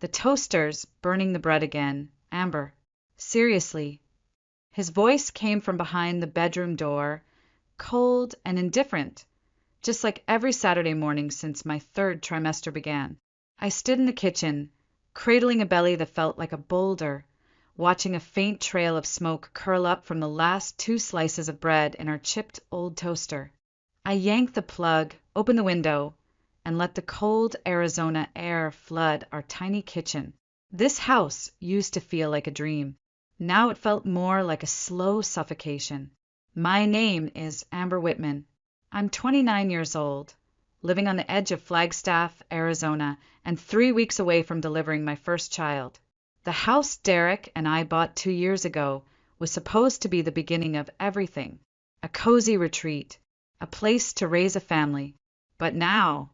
The toaster's burning the bread again, Amber. Seriously. His voice came from behind the bedroom door, cold and indifferent, just like every Saturday morning since my third trimester began. I stood in the kitchen, cradling a belly that felt like a boulder, watching a faint trail of smoke curl up from the last 2 slices of bread in our chipped old toaster. I yanked the plug, opened the window, and let the cold Arizona air flood our tiny kitchen. This house used to feel like a dream. Now it felt more like a slow suffocation. My name is Amber Whitman. I'm 29 years old, living on the edge of Flagstaff, Arizona, and 3 weeks away from delivering my first child. The house Derek and I bought 2 years ago was supposed to be the beginning of everything, a cozy retreat, a place to raise a family. But now,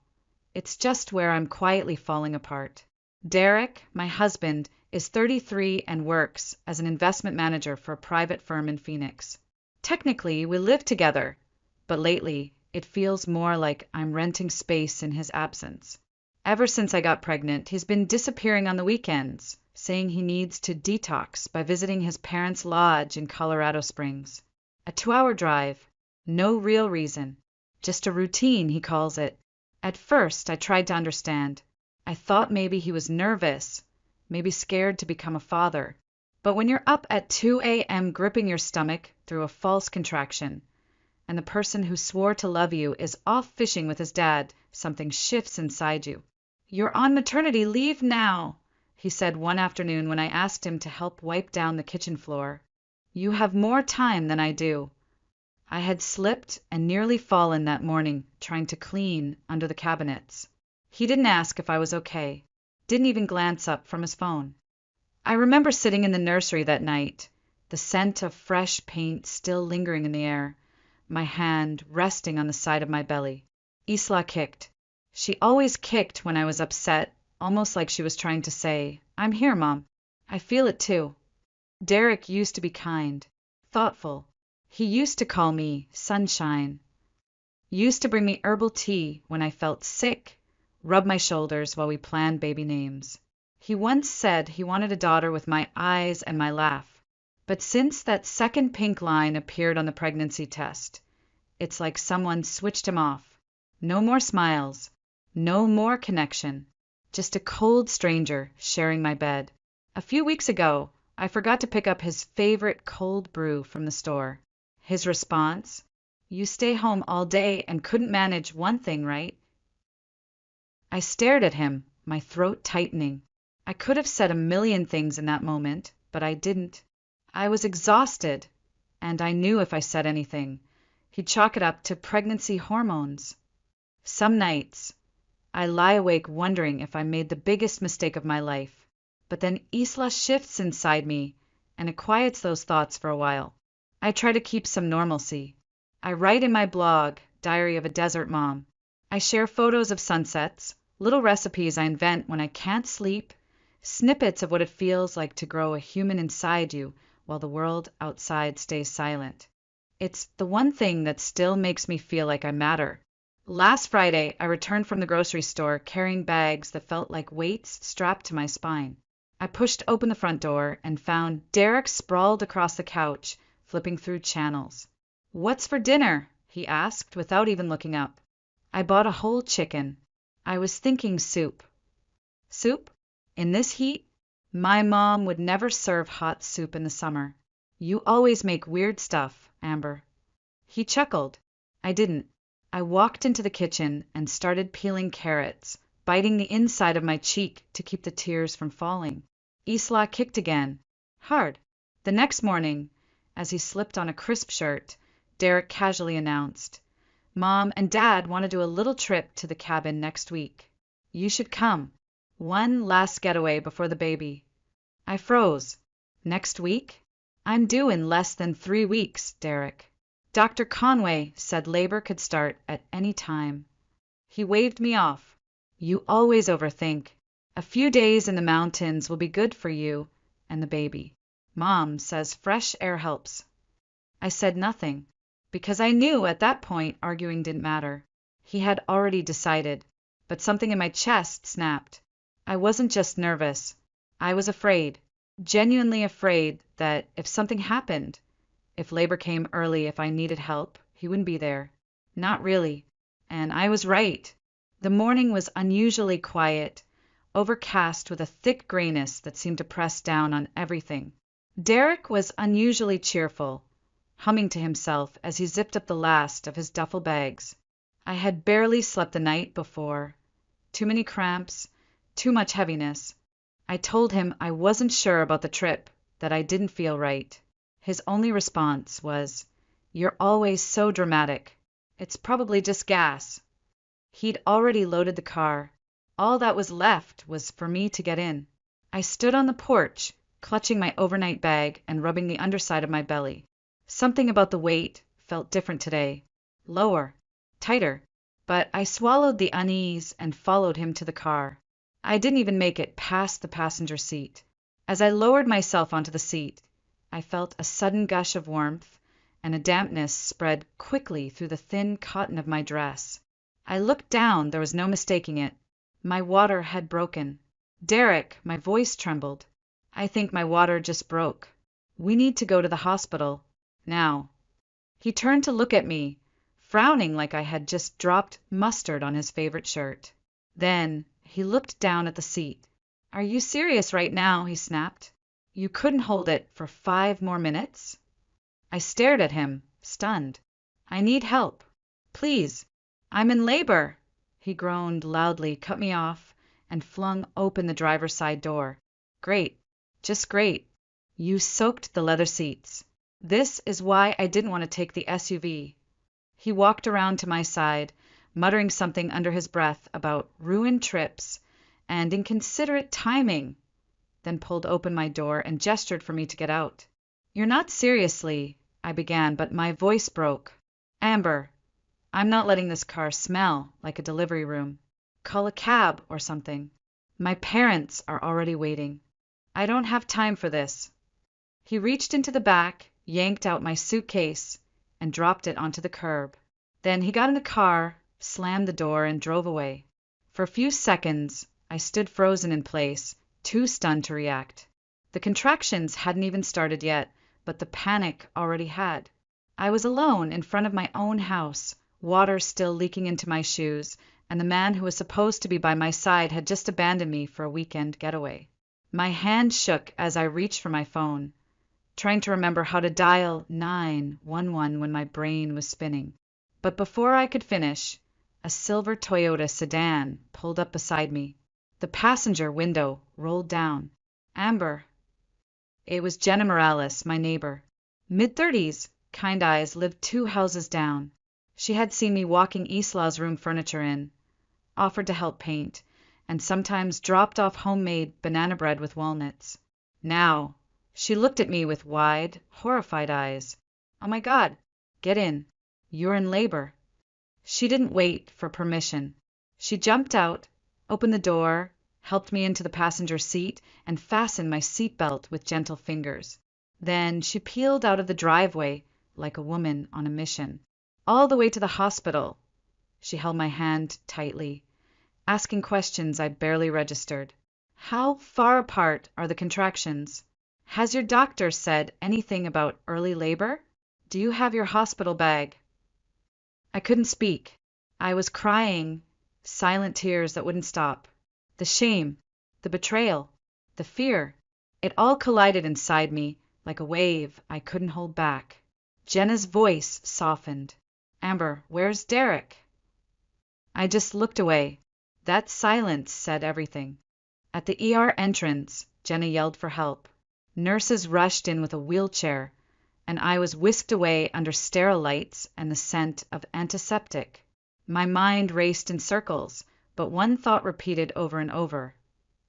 it's just where I'm quietly falling apart. Derek, my husband, is 33 and works as an investment manager for a private firm in Phoenix. Technically, we live together, but lately it feels more like I'm renting space in his absence. Ever since I got pregnant, he's been disappearing on the weekends, saying he needs to detox by visiting his parents' lodge in Colorado Springs. A 2-hour drive, no real reason, just a routine, he calls it. At first, I tried to understand. I thought maybe he was nervous, maybe scared to become a father. But when you're up at 2 a.m. gripping your stomach through a false contraction, and the person who swore to love you is off fishing with his dad, something shifts inside you. "You're on maternity leave now," he said one afternoon when I asked him to help wipe down the kitchen floor. "You have more time than I do." I had slipped and nearly fallen that morning trying to clean under the cabinets. He didn't ask if I was okay, didn't even glance up from his phone. I remember sitting in the nursery that night, the scent of fresh paint still lingering in the air, my hand resting on the side of my belly. Isla kicked. She always kicked when I was upset, almost like she was trying to say, "I'm here, Mom. I feel it too." Derek used to be kind, thoughtful. He used to call me Sunshine. Used to bring me herbal tea when I felt sick, rub my shoulders while we planned baby names. He once said he wanted a daughter with my eyes and my laugh. But since that second pink line appeared on the pregnancy test, it's like someone switched him off. No more smiles, no more connection, just a cold stranger sharing my bed. A few weeks ago, I forgot to pick up his favorite cold brew from the store. His response, "You stay home all day and couldn't manage one thing, right?" I stared at him, my throat tightening. I could have said a million things in that moment, but I didn't. I was exhausted, and I knew if I said anything, he'd chalk it up to pregnancy hormones. Some nights, I lie awake wondering if I made the biggest mistake of my life. But then Isla shifts inside me, and it quiets those thoughts for a while. I try to keep some normalcy. I write in my blog, Diary of a Desert Mom. I share photos of sunsets, little recipes I invent when I can't sleep, snippets of what it feels like to grow a human inside you while the world outside stays silent. It's the one thing that still makes me feel like I matter. Last Friday, I returned from the grocery store carrying bags that felt like weights strapped to my spine. I pushed open the front door and found Derek sprawled across the couch, flipping through channels. "What's for dinner?" he asked without even looking up. I bought a whole chicken. I was thinking soup. Soup? In this heat? My mom would never serve hot soup in the summer. "You always make weird stuff, Amber." He chuckled. I didn't. I walked into the kitchen and started peeling carrots, biting the inside of my cheek to keep the tears from falling. Isla kicked again. Hard. The next morning, as he slipped on a crisp shirt, Derek casually announced, "Mom and Dad want to do a little trip to the cabin next week. You should come. One last getaway before the baby." I froze. Next week? I'm due in less than 3 weeks, Derek. Dr. Conway said labor could start at any time. He waved me off. "You always overthink. A few days in the mountains will be good for you and the baby. Mom says fresh air helps." I said nothing, because I knew at that point arguing didn't matter. He had already decided, but something in my chest snapped. I wasn't just nervous. I was afraid, genuinely afraid that if something happened, if labor came early, if I needed help, he wouldn't be there. Not really. And I was right. The morning was unusually quiet, overcast with a thick grayness that seemed to press down on everything. Derek was unusually cheerful, humming to himself as he zipped up the last of his duffel bags. I had barely slept the night before. Too many cramps, too much heaviness. I told him I wasn't sure about the trip, that I didn't feel right. His only response was, "You're always so dramatic. It's probably just gas." He'd already loaded the car. All that was left was for me to get in. I stood on the porch, clutching my overnight bag and rubbing the underside of my belly. Something about the weight felt different today. Lower, tighter. But I swallowed the unease and followed him to the car. I didn't even make it past the passenger seat. As I lowered myself onto the seat, I felt a sudden gush of warmth, and a dampness spread quickly through the thin cotton of my dress. I looked down, there was no mistaking it. My water had broken. "Derek," my voice trembled. "I think my water just broke. We need to go to the hospital. Now." He turned to look at me, frowning like I had just dropped mustard on his favorite shirt. Then he looked down at the seat. "Are you serious right now?" he snapped. "You couldn't hold it for 5 more minutes?" I stared at him, stunned. "I need help. Please. I'm in labor." He groaned loudly, cut me off, and flung open the driver's side door. "Great. Just great. You soaked the leather seats. This is why I didn't want to take the SUV." He walked around to my side, muttering something under his breath about ruined trips and inconsiderate timing, then pulled open my door and gestured for me to get out. "You're not seriously," I began, but my voice broke. "Amber, I'm not letting this car smell like a delivery room. Call a cab or something. My parents are already waiting. I don't have time for this." He reached into the back, yanked out my suitcase, and dropped it onto the curb. Then he got in the car, slammed the door, and drove away. For a few seconds, I stood frozen in place, too stunned to react. The contractions hadn't even started yet, but the panic already had. I was alone in front of my own house, water still leaking into my shoes, and the man who was supposed to be by my side had just abandoned me for a weekend getaway. My hand shook as I reached for my phone, trying to remember how to dial 911 when my brain was spinning. But before I could finish, a silver Toyota sedan pulled up beside me. The passenger window rolled down. "Amber." It was Jenna Morales, my neighbor. Mid-30s, kind eyes, lived 2 houses down. She had seen me walking Isla's room furniture in, offered to help paint, and sometimes dropped off homemade banana bread with walnuts. Now, she looked at me with wide, horrified eyes. "Oh my God, get in. You're in labor." She didn't wait for permission. She jumped out, opened the door, helped me into the passenger seat, and fastened my seatbelt with gentle fingers. Then she peeled out of the driveway like a woman on a mission. All the way to the hospital. She held my hand tightly, asking questions I barely registered. "How far apart are the contractions? Has your doctor said anything about early labor? Do you have your hospital bag?" I couldn't speak. I was crying, silent tears that wouldn't stop. The shame, the betrayal, the fear, it all collided inside me like a wave I couldn't hold back. Jenna's voice softened. "Amber, where's Derek?" I just looked away. That silence said everything. At the ER entrance, Jenna yelled for help. Nurses rushed in with a wheelchair, and I was whisked away under sterile lights and the scent of antiseptic. My mind raced in circles, but one thought repeated over and over.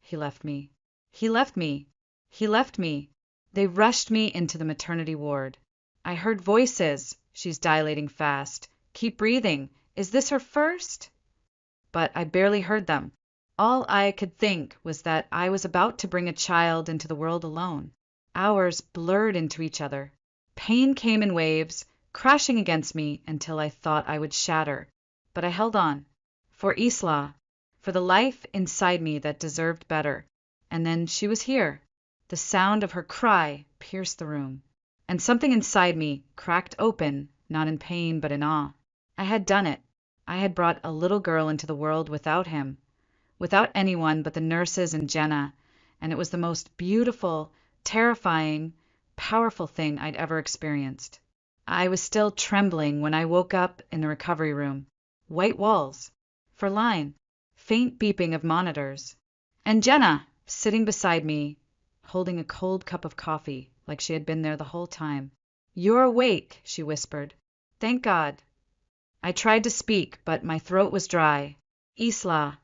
He left me. He left me. He left me. They rushed me into the maternity ward. I heard voices. "She's dilating fast. Keep breathing. Is this her first?" But I barely heard them. All I could think was that I was about to bring a child into the world alone. Hours blurred into each other. Pain came in waves, crashing against me until I thought I would shatter. But I held on. For Isla. for the life inside me that deserved better. And then she was here. The sound of her cry pierced the room, and something inside me cracked open, not in pain but in awe. I had done it. I had brought a little girl into the world without him, without anyone but the nurses and Jenna, and it was the most beautiful, terrifying, powerful thing I'd ever experienced. I was still trembling when I woke up in the recovery room. White walls. For line. Faint beeping of monitors. And Jenna, sitting beside me, holding a cold cup of coffee, like she had been there the whole time. "You're awake," she whispered. "Thank God." I tried to speak, but my throat was dry. "Isla."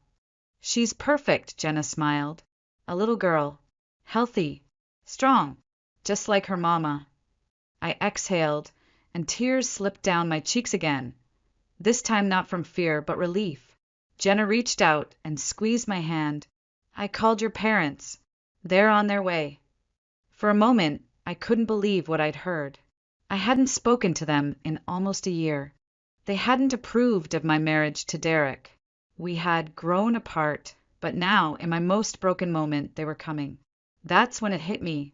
"She's perfect," Jenna smiled. "A little girl. Healthy. Strong. Just like her mama." I exhaled, and tears slipped down my cheeks again. This time not from fear, but relief. Jenna reached out and squeezed my hand. "I called your parents. They're on their way." For a moment, I couldn't believe what I'd heard. I hadn't spoken to them in almost a year. They hadn't approved of my marriage to Derek. We had grown apart, but now, in my most broken moment, they were coming. That's when it hit me.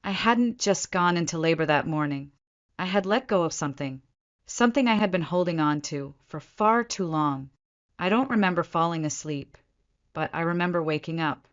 I hadn't just gone into labor that morning. I had let go of something I had been holding on to for far too long. I don't remember falling asleep, but I remember waking up.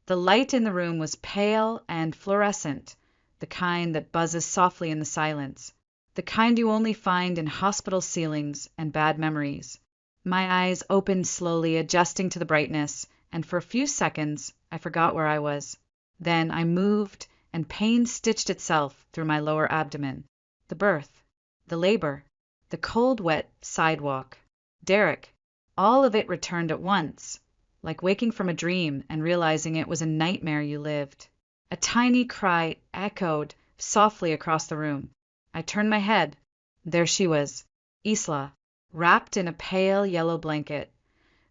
The light in the room was pale and fluorescent, the kind that buzzes softly in the silence, the kind you only find in hospital ceilings and bad memories. My eyes opened slowly, adjusting to the brightness, and for a few seconds I forgot where I was. Then I moved, and pain stitched itself through my lower abdomen. The birth, the labor, the cold, wet sidewalk, Derek, all of it returned at once, like waking from a dream and realizing it was a nightmare you lived. A tiny cry echoed softly across the room. I turned my head. There she was, Isla, wrapped in a pale yellow blanket,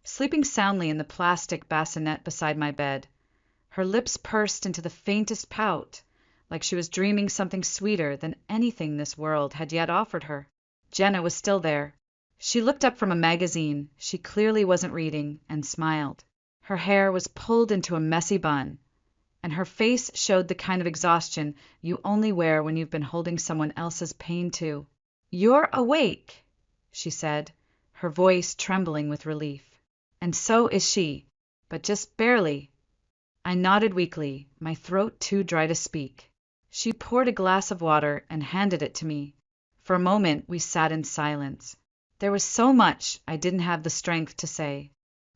sleeping soundly in the plastic bassinet beside my bed. Her lips pursed into the faintest pout, like she was dreaming something sweeter than anything this world had yet offered her. Jenna was still there. She looked up from a magazine she clearly wasn't reading and smiled. Her hair was pulled into a messy bun, and her face showed the kind of exhaustion you only wear when you've been holding someone else's pain too. "You're awake," she said, her voice trembling with relief. "And so is she, but just barely." I nodded weakly, my throat too dry to speak. She poured a glass of water and handed it to me. For a moment we sat in silence. There was so much I didn't have the strength to say.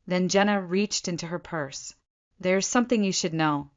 Then Jenna reached into her purse. "There's something you should know."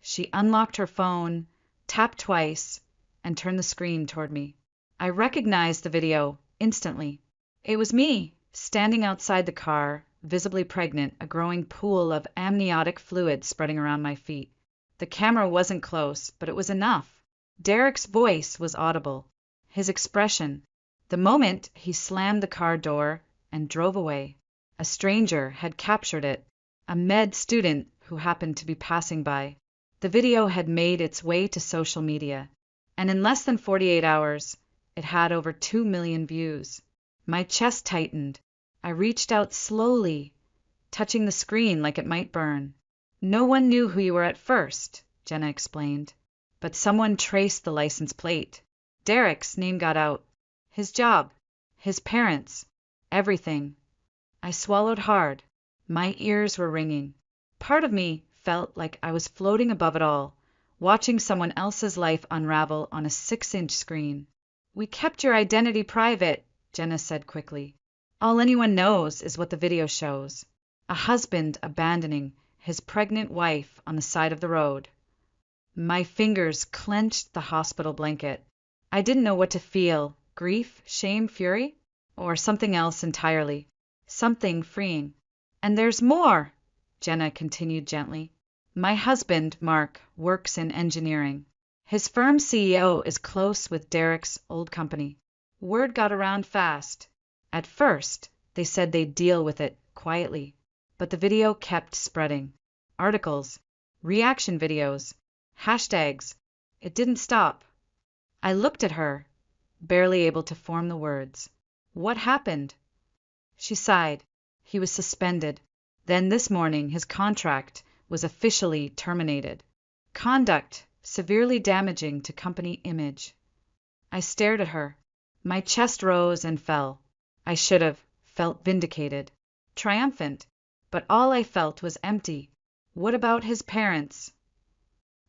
She unlocked her phone, tapped twice, and turned the screen toward me. I recognized the video instantly. It was me, standing outside the car, visibly pregnant, a growing pool of amniotic fluid spreading around my feet. The camera wasn't close, but it was enough. Derek's voice was audible. His expression. The moment he slammed the car door and drove away. A stranger had captured it, a med student who happened to be passing by. The video had made its way to social media, and in less than 48 hours, it had over 2 million views. My chest tightened. I reached out slowly, touching the screen like it might burn. "No one knew who you were at first," Jenna explained, "but someone traced the license plate. Derek's name got out. His job, his parents, everything." I swallowed hard. My ears were ringing. Part of me felt like I was floating above it all, watching someone else's life unravel on a 6-inch screen. "We kept your identity private," Jenna said quickly. "All anyone knows is what the video shows. A husband abandoning his pregnant wife on the side of the road." My fingers clenched the hospital blanket. I didn't know what to feel. Grief, shame, fury? Or something else entirely. Something freeing. "And there's more," Jenna continued gently. "My husband, Mark, works in engineering. His firm's CEO is close with Derek's old company. Word got around fast. At first, they said they'd deal with it quietly, but the video kept spreading. Articles, reaction videos, hashtags. It didn't stop." I looked at her, barely able to form the words. "What happened?" She sighed. "He was suspended. Then this morning his contract was officially terminated. Conduct severely damaging to company image. I stared at her. My chest rose and fell. I should have felt vindicated, triumphant, but all I felt was empty. What about his parents?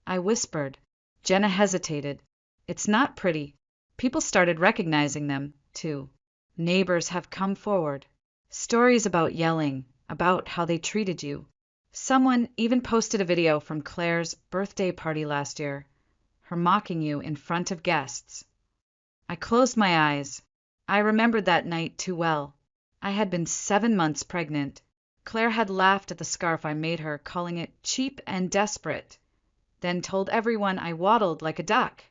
I whispered. Jenna hesitated. It's not pretty. People started recognizing them, too. Neighbors have come forward. Stories about yelling, about how they treated you. Someone even posted a video from Claire's birthday party last year, her mocking you in front of guests. I closed my eyes. I remembered that night too well. I had been 7 months pregnant. Claire had laughed at the scarf I made her, calling it cheap and desperate, then told everyone I waddled like a duck.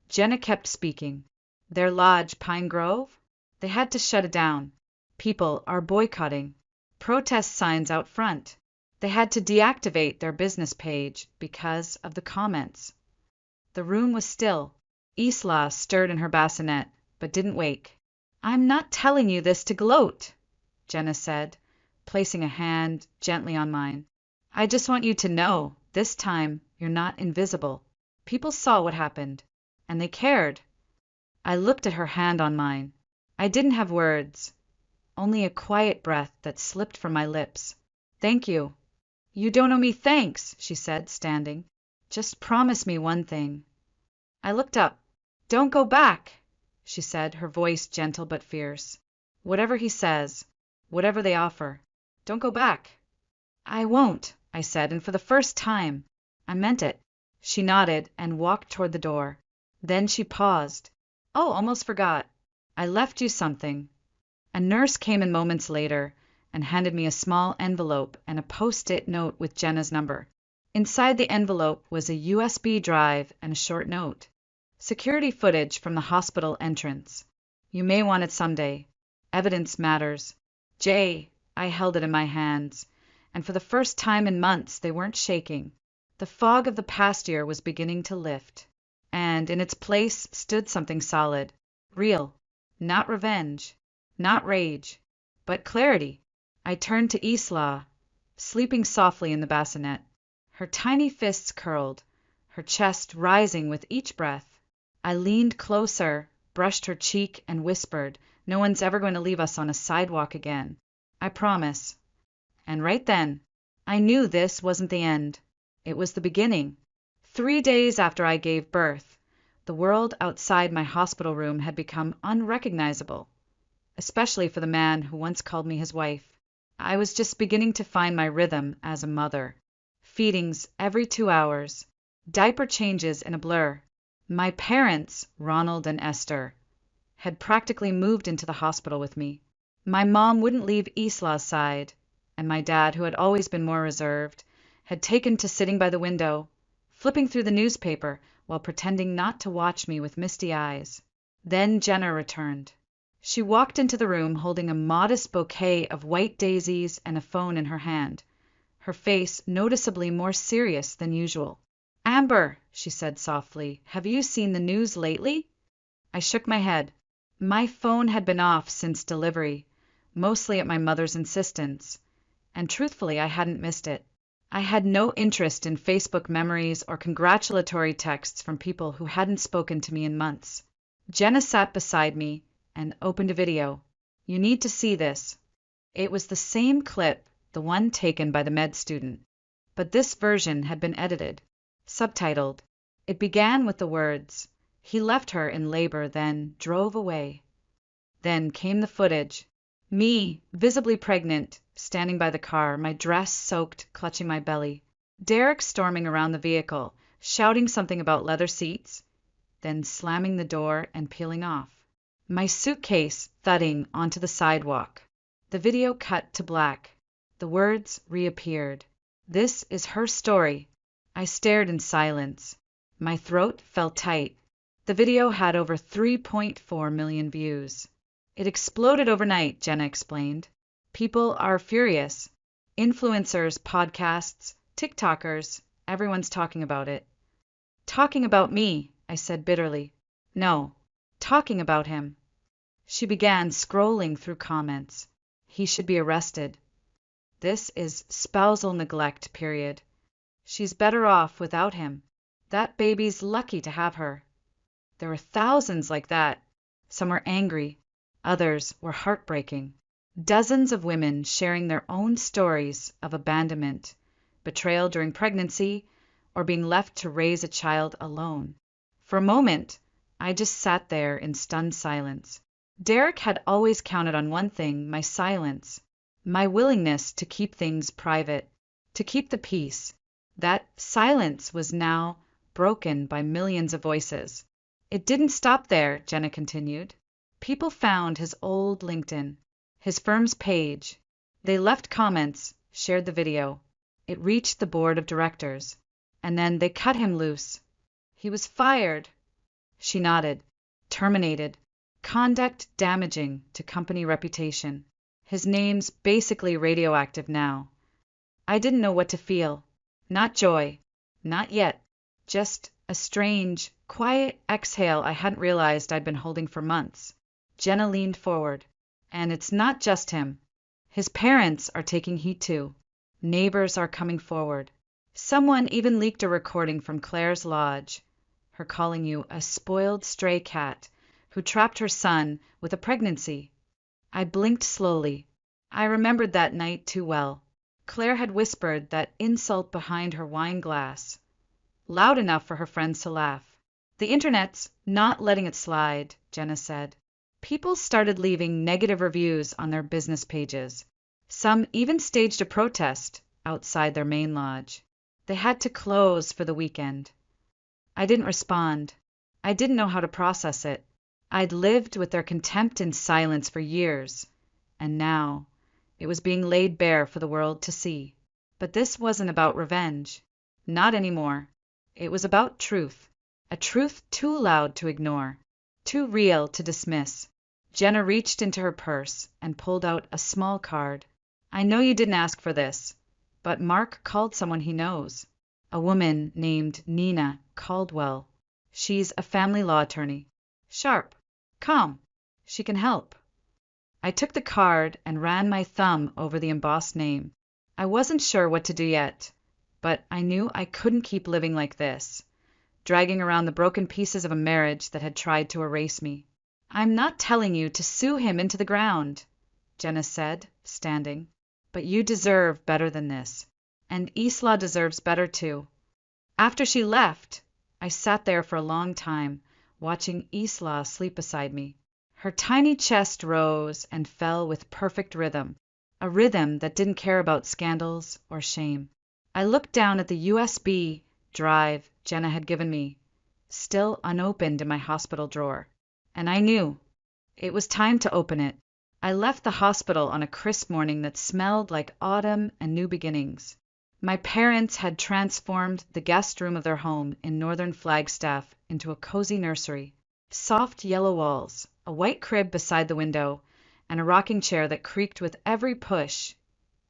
Jenna kept speaking. Their lodge, Pine Grove? They had to shut it down. People are boycotting. Protest signs out front. They had to deactivate their business page because of the comments. The room was still. Isla stirred in her bassinet, but didn't wake. I'm not telling you this to gloat, Jenna said, placing a hand gently on mine. I just want you to know, this time, you're not invisible. People saw what happened, and they cared. I looked at her hand on mine. I didn't have words, only a quiet breath that slipped from my lips. Thank you. You don't owe me thanks, she said, standing. Just promise me one thing. I looked up. Don't go back, she said, her voice gentle but fierce. Whatever he says, whatever they offer, don't go back. I won't, I said, and for the first time, I meant it. She nodded and walked toward the door. Then she paused. Oh, almost forgot. I left you something. A nurse came in moments later and handed me a small envelope and a post-it note with Jenna's number. Inside the envelope was a USB drive and a short note. Security footage from the hospital entrance. You may want it someday. Evidence matters. Jay, I held it in my hands, and for the first time in months they weren't shaking. The fog of the past year was beginning to lift, and in its place stood something solid, real, not revenge, not rage, but clarity. I turned to Isla, sleeping softly in the bassinet, her tiny fists curled, her chest rising with each breath. I leaned closer, brushed her cheek, and whispered, no one's ever going to leave us on a sidewalk again. I promise. And right then, I knew this wasn't the end. It was the beginning. 3 days after I gave birth, the world outside my hospital room had become unrecognizable, especially for the man who once called me his wife. I was just beginning to find my rhythm as a mother. Feedings every 2 hours, diaper changes in a blur. My parents, Ronald and Esther, had practically moved into the hospital with me. My mom wouldn't leave Isla's side, and my dad, who had always been more reserved, had taken to sitting by the window, flipping through the newspaper while pretending not to watch me with misty eyes. Then Jenna returned. She walked into the room holding a modest bouquet of white daisies and a phone in her hand, her face noticeably more serious than usual. Amber, she said softly, have you seen the news lately? I shook my head. My phone had been off since delivery, mostly at my mother's insistence, and truthfully I hadn't missed it. I had no interest in Facebook memories or congratulatory texts from people who hadn't spoken to me in months. Jenna sat beside me and opened a video. You need to see this. It was the same clip, the one taken by the med student, but this version had been edited, subtitled. It began with the words, "He left her in labor, then drove away." Then came the footage. Me, visibly pregnant, standing by the car, my dress soaked, clutching my belly. Derek storming around the vehicle, shouting something about leather seats, then slamming the door and peeling off. My suitcase thudding onto the sidewalk. The video cut to black. The words reappeared. This is her story. I stared in silence. My throat felt tight. The video had over 3.4 million views. It exploded overnight, Jenna explained. People are furious. Influencers, podcasts, TikTokers, everyone's talking about it. Talking about me, I said bitterly. No, talking about him. She began scrolling through comments. He should be arrested. This is spousal neglect, period. She's better off without him. That baby's lucky to have her. There were thousands like that. Some were angry. Others were heartbreaking. Dozens of women sharing their own stories of abandonment, betrayal during pregnancy, or being left to raise a child alone. For a moment, I just sat there in stunned silence. Derek had always counted on one thing, my silence, my willingness to keep things private, to keep the peace. That silence was now broken by millions of voices. It didn't stop there, Jenna continued. People found his old LinkedIn, his firm's page. They left comments, shared the video. It reached the board of directors. And then they cut him loose. He was fired. She nodded. Terminated. Conduct damaging to company reputation. His name's basically radioactive now. I didn't know what to feel. Not joy. Not yet. Just a strange, quiet exhale I hadn't realized I'd been holding for months. Jenna leaned forward. And it's not just him. His parents are taking heat too. Neighbors are coming forward. Someone even leaked a recording from Claire's lodge, her calling you a spoiled stray cat who trapped her son with a pregnancy. I blinked slowly. I remembered that night too well. Claire had whispered that insult behind her wine glass, loud enough for her friends to laugh. The internet's not letting it slide, Jenna said. People started leaving negative reviews on their business pages. Some even staged a protest outside their main lodge. They had to close for the weekend. I didn't respond. I didn't know how to process it. I'd lived with their contempt in silence for years, and now it was being laid bare for the world to see. But this wasn't about revenge. Not anymore. It was about truth. A truth too loud to ignore, too real to dismiss. Jenna reached into her purse and pulled out a small card. I know you didn't ask for this, but Mark called someone he knows. A woman named Nina Caldwell. She's a family law attorney. Sharp. Calm. She can help. I took the card and ran my thumb over the embossed name. I wasn't sure what to do yet, but I knew I couldn't keep living like this, dragging around the broken pieces of a marriage that had tried to erase me. I'm not telling you to sue him into the ground, Jenna said, standing. But you deserve better than this. And Isla deserves better too. After she left, I sat there for a long time, watching Isla sleep beside me. Her tiny chest rose and fell with perfect rhythm, a rhythm that didn't care about scandals or shame. I looked down at the USB drive Jenna had given me, still unopened in my hospital drawer, and I knew it was time to open it. I left the hospital on a crisp morning that smelled like autumn and new beginnings. My parents had transformed the guest room of their home in northern Flagstaff into a cozy nursery. Soft yellow walls, a white crib beside the window, and a rocking chair that creaked with every push.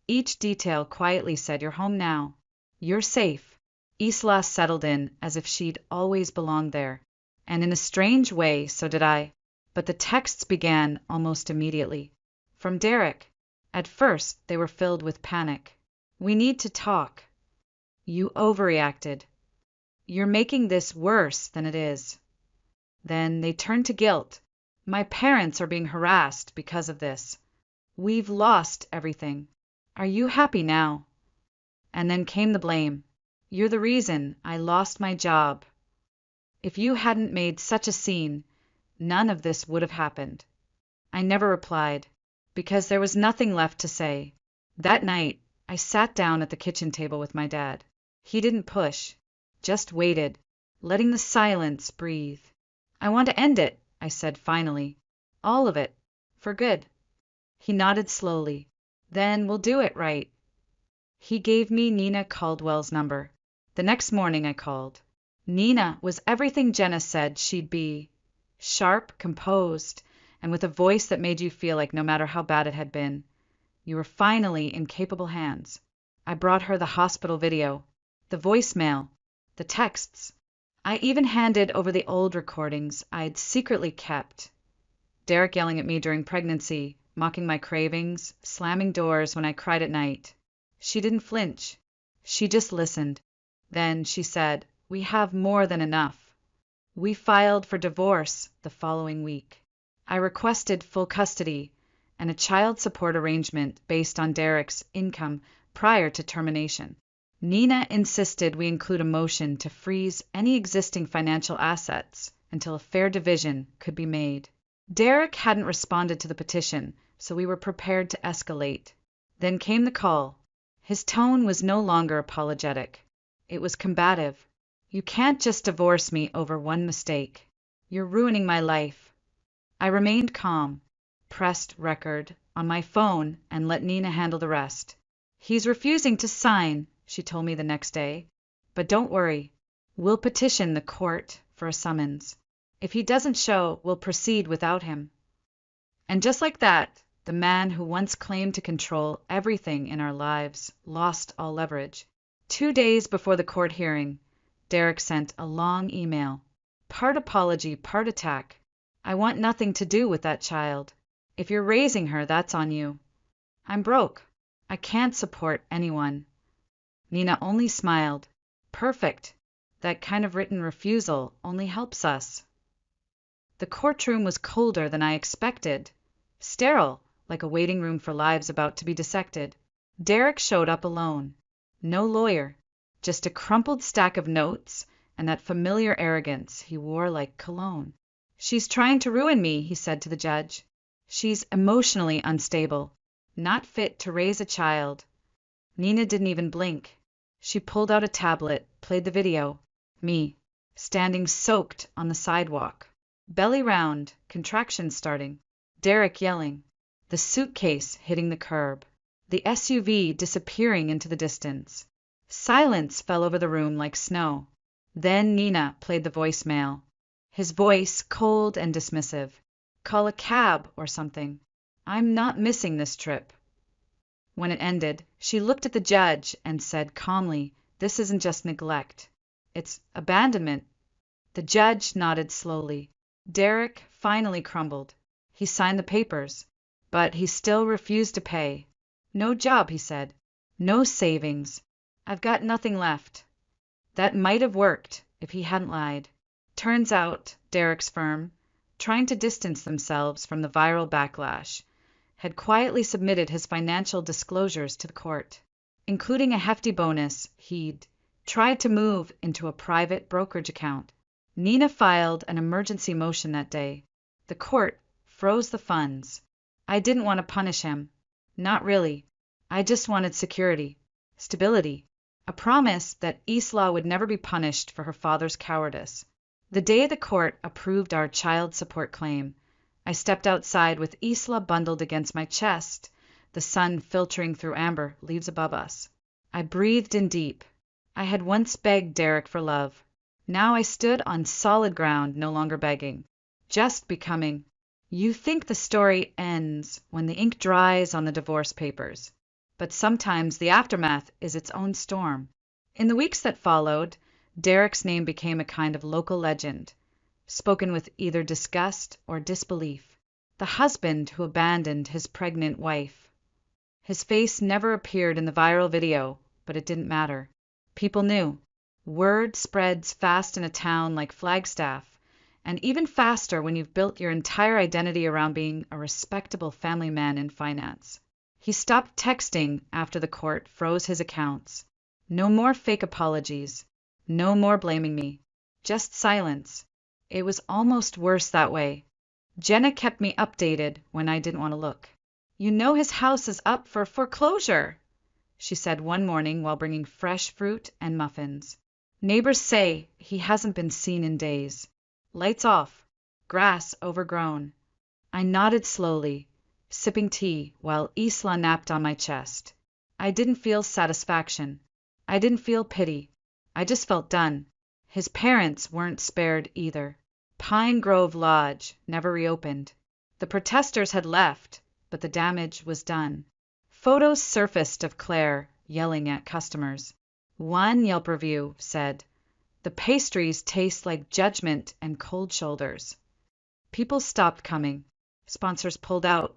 Each detail quietly said, "You're home now. You're safe." Isla settled in as if she'd always belonged there. And in a strange way, so did I. But the texts began almost immediately. From Derek. At first, they were filled with panic. "We need to talk. You overreacted. You're making this worse than it is." Then they turned to guilt. "My parents are being harassed because of this. We've lost everything. Are you happy now?" And then came the blame. "You're the reason I lost my job. If you hadn't made such a scene, none of this would have happened." I never replied, because there was nothing left to say. That night, I sat down at the kitchen table with my dad. He didn't push, just waited, letting the silence breathe. "I want to end it," I said finally. "All of it. For good." He nodded slowly. "Then we'll do it right." He gave me Nina Caldwell's number. The next morning I called. Nina was everything Jenna said she'd be. Sharp, composed, and with a voice that made you feel like no matter how bad it had been, you were finally in capable hands. I brought her the hospital video, the voicemail, the texts. I even handed over the old recordings I'd secretly kept. Derek yelling at me during pregnancy, mocking my cravings, slamming doors when I cried at night. She didn't flinch. She just listened. Then she said, "We have more than enough." We filed for divorce the following week. I requested full custody and a child support arrangement based on Derek's income prior to termination. Nina insisted we include a motion to freeze any existing financial assets until a fair division could be made. Derek hadn't responded to the petition, so we were prepared to escalate. Then came the call. His tone was no longer apologetic. It was combative. "You can't just divorce me over one mistake. You're ruining my life." I remained calm, pressed record on my phone, and let Nina handle the rest. "He's refusing to sign," she told me the next day. "But don't worry. We'll petition the court for a summons. If he doesn't show, we'll proceed without him." And just like that, the man who once claimed to control everything in our lives lost all leverage. 2 days before the court hearing, Derek sent a long email. Part apology, part attack. "I want nothing to do with that child. If you're raising her, that's on you. I'm broke. I can't support anyone." Nina only smiled. "Perfect. That kind of written refusal only helps us." The courtroom was colder than I expected. Sterile, like a waiting room for lives about to be dissected. Derek showed up alone. No lawyer, just a crumpled stack of notes and that familiar arrogance he wore like cologne. "She's trying to ruin me," he said to the judge. "She's emotionally unstable, not fit to raise a child." Nina didn't even blink. She pulled out a tablet, played the video. Me, standing soaked on the sidewalk. Belly round, contractions starting. Derek yelling. The suitcase hitting the curb. The SUV disappearing into the distance. Silence fell over the room like snow. Then Nina played the voicemail. His voice cold and dismissive. "Call a cab or something. I'm not missing this trip." When it ended, she looked at the judge and said calmly, "This isn't just neglect. It's abandonment." The judge nodded slowly. Derek finally crumbled. He signed the papers, but he still refused to pay. "No job," he said. "No savings. I've got nothing left." That might have worked if he hadn't lied. Turns out Derek's firm, trying to distance themselves from the viral backlash, had quietly submitted his financial disclosures to the court, including a hefty bonus he'd tried to move into a private brokerage account. Nina filed an emergency motion that day. The court froze the funds. I didn't want to punish him. Not really. I just wanted security, stability, a promise that Isla would never be punished for her father's cowardice. The day the court approved our child support claim, I stepped outside with Isla bundled against my chest, the sun filtering through amber leaves above us. I breathed in deep. I had once begged Derek for love. Now I stood on solid ground, no longer begging, just becoming. You think the story ends when the ink dries on the divorce papers, but sometimes the aftermath is its own storm. In the weeks that followed, Derek's name became a kind of local legend, spoken with either disgust or disbelief. The husband who abandoned his pregnant wife. His face never appeared in the viral video, but it didn't matter. People knew. Word spreads fast in a town like Flagstaff, and even faster when you've built your entire identity around being a respectable family man in finance. He stopped texting after the court froze his accounts. No more fake apologies. No more blaming me. Just silence. It was almost worse that way. Jenna kept me updated when I didn't want to look. "You know his house is up for foreclosure," she said one morning while bringing fresh fruit and muffins. "Neighbors say he hasn't been seen in days. Lights off. Grass overgrown." I nodded slowly, sipping tea while Isla napped on my chest. I didn't feel satisfaction. I didn't feel pity. I just felt done. His parents weren't spared either. Pine Grove Lodge never reopened. The protesters had left, but the damage was done. Photos surfaced of Claire yelling at customers. One Yelp review said, "The pastries taste like judgment and cold shoulders." People stopped coming. Sponsors pulled out.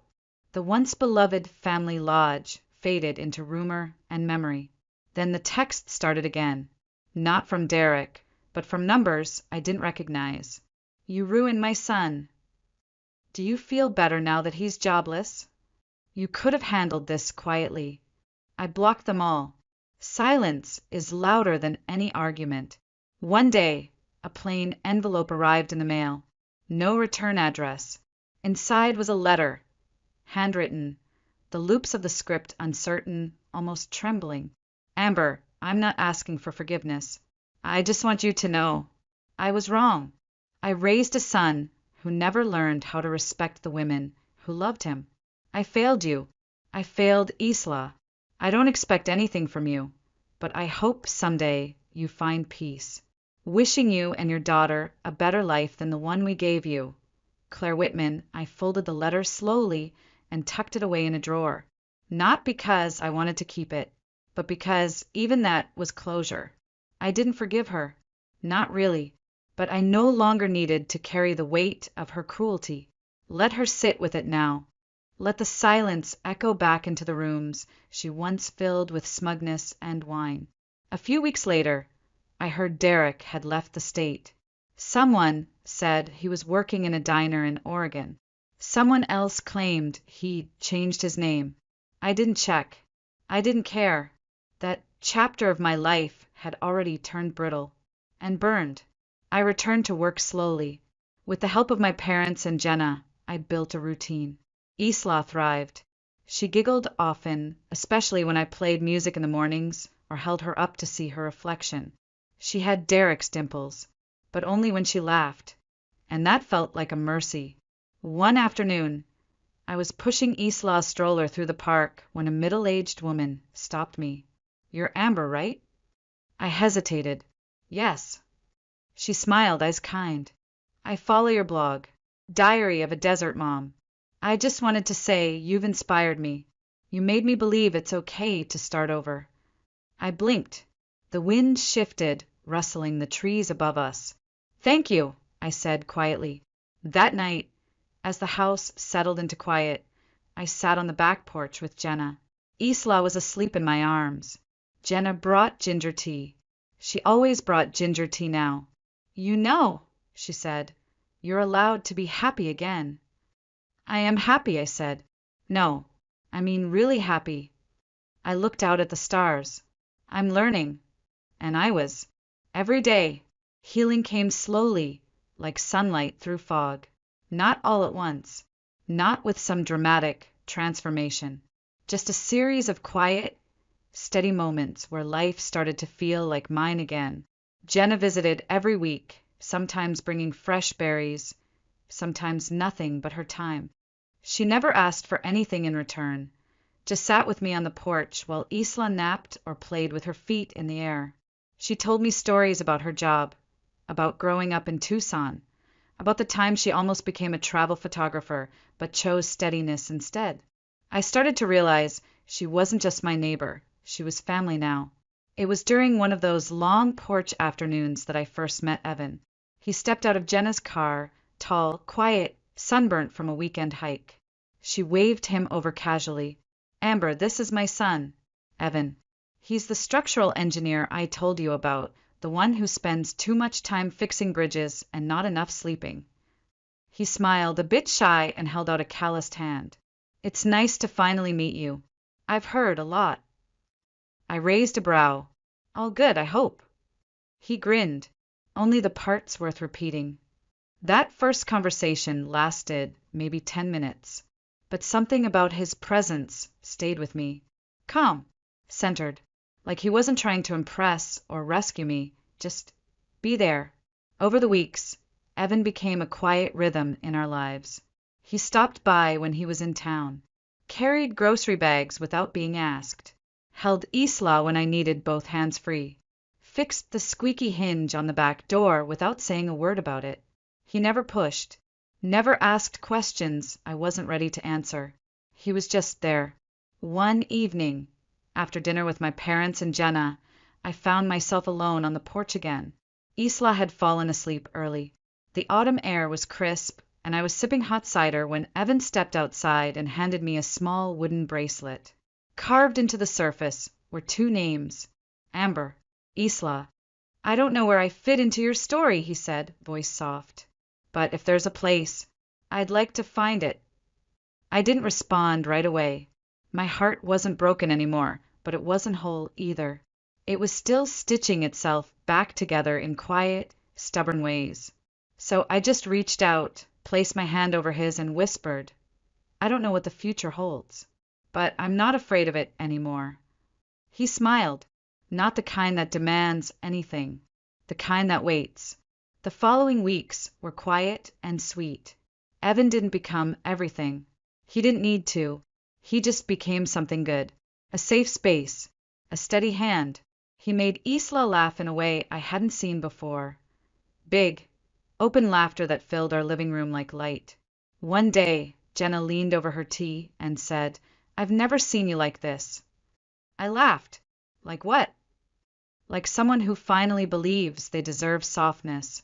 The once beloved family lodge faded into rumor and memory. Then the text started again. Not from Derek, but from numbers I didn't recognize. You ruined my son. Do you feel better now that he's jobless? You could have handled this quietly. I blocked them all. Silence is louder than any argument. One day, a plain envelope arrived in the mail. No return address. Inside was a letter, handwritten, the loops of the script uncertain, almost trembling. Amber, I'm not asking for forgiveness. I just want you to know I was wrong. I raised a son who never learned how to respect the women who loved him. I failed you. I failed Isla. I don't expect anything from you, but I hope someday you find peace. Wishing you and your daughter a better life than the one we gave you. Claire Whitman. I folded the letter slowly and tucked it away in a drawer. Not because I wanted to keep it, but because even that was closure. I didn't forgive her. Not really. But I no longer needed to carry the weight of her cruelty. Let her sit with it now. Let the silence echo back into the rooms she once filled with smugness and wine. A few weeks later, I heard Derek had left the state. Someone said he was working in a diner in Oregon. Someone else claimed he'd changed his name. I didn't check. I didn't care. That chapter of my life had already turned brittle and burned. I returned to work slowly. With the help of my parents and Jenna, I built a routine. Isla thrived. She giggled often, especially when I played music in the mornings or held her up to see her reflection. She had Derek's dimples, but only when she laughed, and that felt like a mercy. One afternoon, I was pushing Isla's stroller through the park when a middle-aged woman stopped me. You're Amber, right? I hesitated. Yes. She smiled, eyes kind. I follow your blog, Diary of a Desert Mom. I just wanted to say you've inspired me. You made me believe it's okay to start over. I blinked. The wind shifted, rustling the trees above us. Thank you, I said quietly. That night, as the house settled into quiet, I sat on the back porch with Jenna. Isla was asleep in my arms. Jenna brought ginger tea. She always brought ginger tea now. You know, she said, you're allowed to be happy again. I am happy, I said. No, I mean really happy. I looked out at the stars. I'm learning. And I was. Every day, healing came slowly, like sunlight through fog. Not all at once. Not with some dramatic transformation. Just a series of quiet, steady moments where life started to feel like mine again. Jenna visited every week, sometimes bringing fresh berries, sometimes nothing but her time. She never asked for anything in return, just sat with me on the porch while Isla napped or played with her feet in the air. She told me stories about her job, about growing up in Tucson, about the time she almost became a travel photographer but chose steadiness instead. I started to realize she wasn't just my neighbor, she was family now. It was during one of those long porch afternoons that I first met Evan. He stepped out of Jenna's car, tall, quiet, sunburnt from a weekend hike. She waved him over casually. Amber, this is my son, Evan. He's the structural engineer I told you about, the one who spends too much time fixing bridges and not enough sleeping. He smiled, a bit shy, and held out a calloused hand. It's nice to finally meet you. I've heard a lot. I raised a brow. All good, I hope. He grinned. Only the parts worth repeating. That first conversation lasted maybe 10 minutes, but something about his presence stayed with me. Calm, centered, like he wasn't trying to impress or rescue me, just be there. Over the weeks, Evan became a quiet rhythm in our lives. He stopped by when he was in town, carried grocery bags without being asked, held Isla when I needed both hands free, fixed the squeaky hinge on the back door without saying a word about it. He never pushed, never asked questions I wasn't ready to answer. He was just there. One evening, after dinner with my parents and Jenna, I found myself alone on the porch again. Isla had fallen asleep early. The autumn air was crisp, and I was sipping hot cider when Evan stepped outside and handed me a small wooden bracelet. Carved into the surface were two names, Amber, Isla. "I don't know where I fit into your story," he said, voice soft. "But if there's a place, I'd like to find it." I didn't respond right away. My heart wasn't broken anymore, but it wasn't whole either. It was still stitching itself back together in quiet, stubborn ways. So I just reached out, placed my hand over his, and whispered, "I don't know what the future holds, but I'm not afraid of it anymore." He smiled, not the kind that demands anything, the kind that waits. The following weeks were quiet and sweet. Evan didn't become everything. He didn't need to. He just became something good. A safe space, a steady hand. He made Isla laugh in a way I hadn't seen before. Big, open laughter that filled our living room like light. One day, Jenna leaned over her tea and said, "I've never seen you like this." I laughed. Like what? Like someone who finally believes they deserve softness.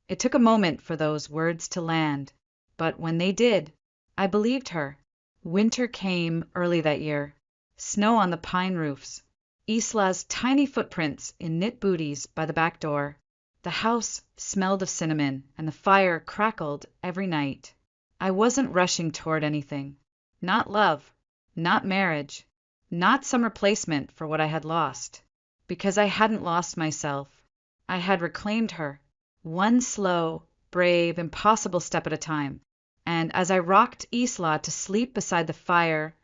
It took a moment for those words to land, but when they did, I believed her. Winter came early that year. Snow on the pine roofs. Isla's tiny footprints in knit booties by the back door. The house smelled of cinnamon, and the fire crackled every night. I wasn't rushing toward anything. Not love. Not marriage. Not some replacement for what I had lost. Because I hadn't lost myself. I had reclaimed her. One slow, brave, impossible step at a time. And as I rocked Isla to sleep beside the fire,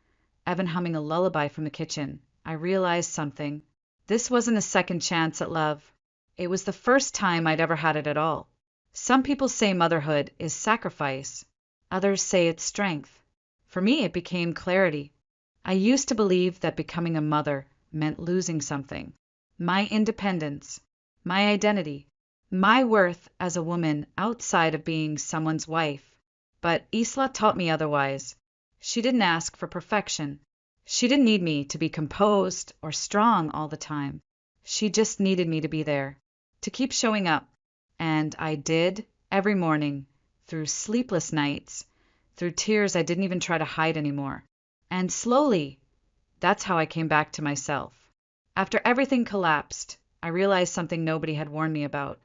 Evan humming a lullaby from the kitchen, I realized something. This wasn't a second chance at love. It was the first time I'd ever had it at all. Some people say motherhood is sacrifice. Others say it's strength. For me, it became clarity. I used to believe that becoming a mother meant losing something. My independence, my identity, my worth as a woman outside of being someone's wife. But Isla taught me otherwise. She didn't ask for perfection. She didn't need me to be composed or strong all the time. She just needed me to be there, to keep showing up. And I did, every morning, through sleepless nights, through tears I didn't even try to hide anymore. And slowly, that's how I came back to myself. After everything collapsed, I realized something nobody had warned me about.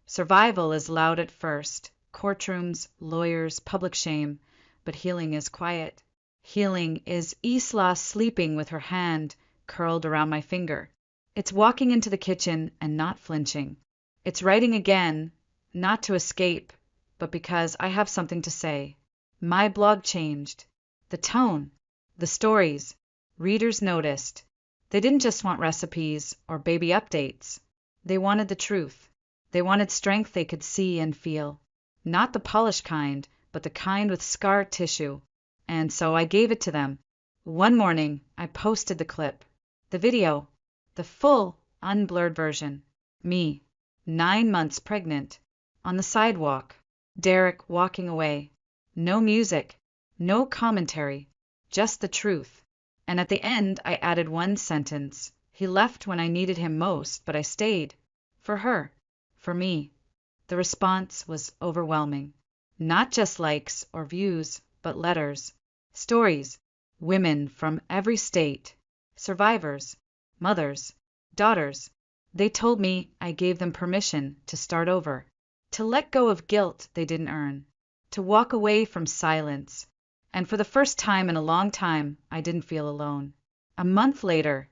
Survival is loud at first. Courtrooms, lawyers, public shame, but healing is quiet. Healing is Isla sleeping with her hand curled around my finger. It's walking into the kitchen and not flinching. It's writing again, not to escape, but because I have something to say. My blog changed. The tone, the stories, readers noticed. They didn't just want recipes or baby updates. They wanted the truth. They wanted strength they could see and feel. Not the polished kind, but the kind with scar tissue. And so I gave it to them. One morning, I posted the clip. The video. The full, unblurred version. Me, 9 months pregnant. On the sidewalk. Derek walking away. No music. No commentary. Just the truth. And at the end, I added one sentence. He left when I needed him most, but I stayed. For her. For me. The response was overwhelming. Not just likes or views, but letters. Stories. Women from every state. Survivors. Mothers. Daughters. They told me I gave them permission to start over. To let go of guilt they didn't earn. To walk away from silence. And for the first time in a long time, I didn't feel alone. A month later,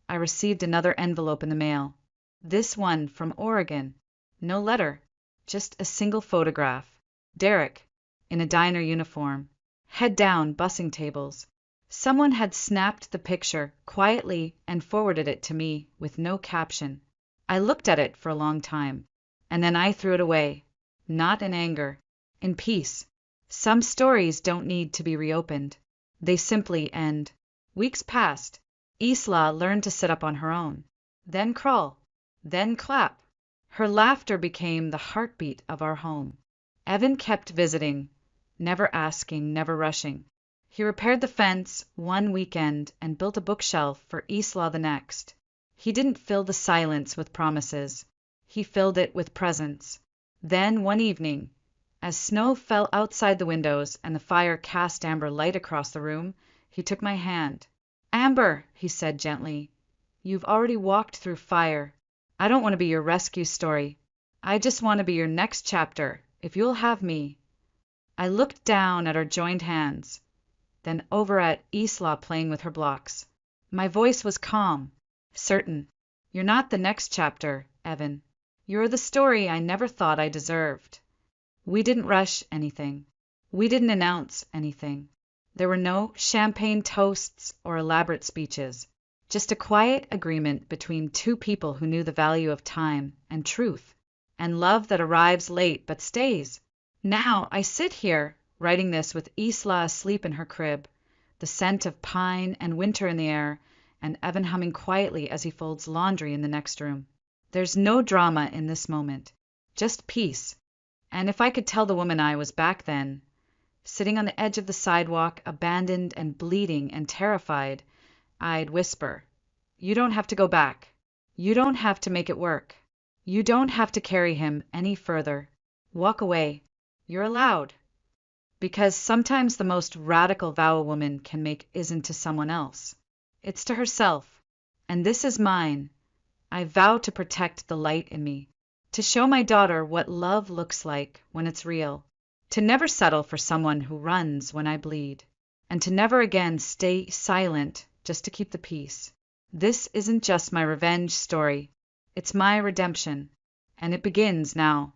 I received another envelope in the mail. This one from Oregon. No letter. Just a single photograph. Derek, in a diner uniform, head down, bussing tables. Someone had snapped the picture quietly and forwarded it to me with no caption. I looked at it for a long time, and then I threw it away. Not in anger, in peace. Some stories don't need to be reopened. They simply end. Weeks passed. Isla learned to sit up on her own. Then crawl. Then clap. Her laughter became the heartbeat of our home. Evan kept visiting, never asking, never rushing. He repaired the fence one weekend and built a bookshelf for Isla the next. He didn't fill the silence with promises. He filled it with presence. Then one evening, as snow fell outside the windows and the fire cast amber light across the room, he took my hand. Amber, he said gently, you've already walked through fire. I don't want to be your rescue story. I just want to be your next chapter, if you'll have me. I looked down at our joined hands, then over at Isla playing with her blocks. My voice was calm, certain. You're not the next chapter, Evan. You're the story I never thought I deserved. We didn't rush anything. We didn't announce anything. There were no champagne toasts or elaborate speeches, just a quiet agreement between two people who knew the value of time and truth, and love that arrives late but stays. Now I sit here, writing this with Isla asleep in her crib, the scent of pine and winter in the air, and Evan humming quietly as he folds laundry in the next room. There's no drama in this moment, just peace. And if I could tell the woman I was back then, sitting on the edge of the sidewalk, abandoned and bleeding and terrified, I'd whisper, you don't have to go back. You don't have to make it work. You don't have to carry him any further. Walk away. You're allowed. Because sometimes the most radical vow a woman can make isn't to someone else. It's to herself. And this is mine. I vow to protect the light in me, to show my daughter what love looks like when it's real, to never settle for someone who runs when I bleed, and to never again stay silent just to keep the peace. This isn't just my revenge story. It's my redemption, and it begins now.